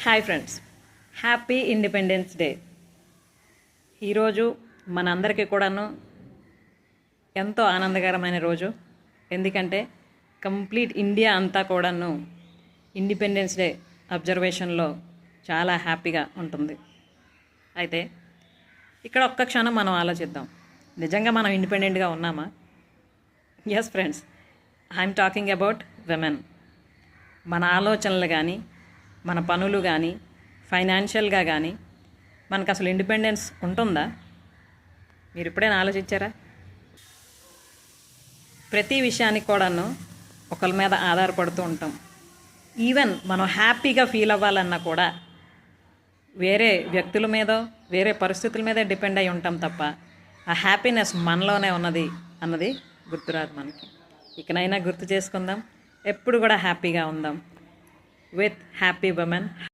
Hi friends, happy independence day. ఈరోజు మనందరికీ కూడాను ఎంతో ఆనందకరమైన రోజు. ఎందుకంటే కంప్లీట్ ఇండియా అంతా కూడాను ఇండిపెండెన్స్ డే అబ్జర్వేషన్లో చాలా హ్యాపీగా ఉంటుంది. అయితే ఇక్కడ ఒక్క క్షణం మనం ఆలోచిద్దాం, నిజంగా మనం ఇండిపెండెంట్గా ఉన్నామా? Yes friends, I'm talking about women. మన ఆలోచనలు కానీ, మన పనులు కానీ, ఫైనాన్షియల్గా కానీ మనకు అసలు ఇండిపెండెన్స్ ఉంటుందా? మీరు ఎప్పుడైనా ఆలోచించారా? ప్రతి విషయానికి కూడాను ఒకరి మీద ఆధారపడుతూ ఉంటాం. ఈవెన్ మనం హ్యాపీగా ఫీల్ అవ్వాలన్నా కూడా వేరే వ్యక్తుల మీదో వేరే పరిస్థితుల మీదే డిపెండ్ అయి ఉంటాం తప్ప ఆ హ్యాపీనెస్ మనలోనే ఉన్నది అన్నది గుర్తురాదు మనకి. ఇకనైనా గుర్తు చేసుకుందాం, ఎప్పుడు కూడా హ్యాపీగా ఉందాం. With happy women.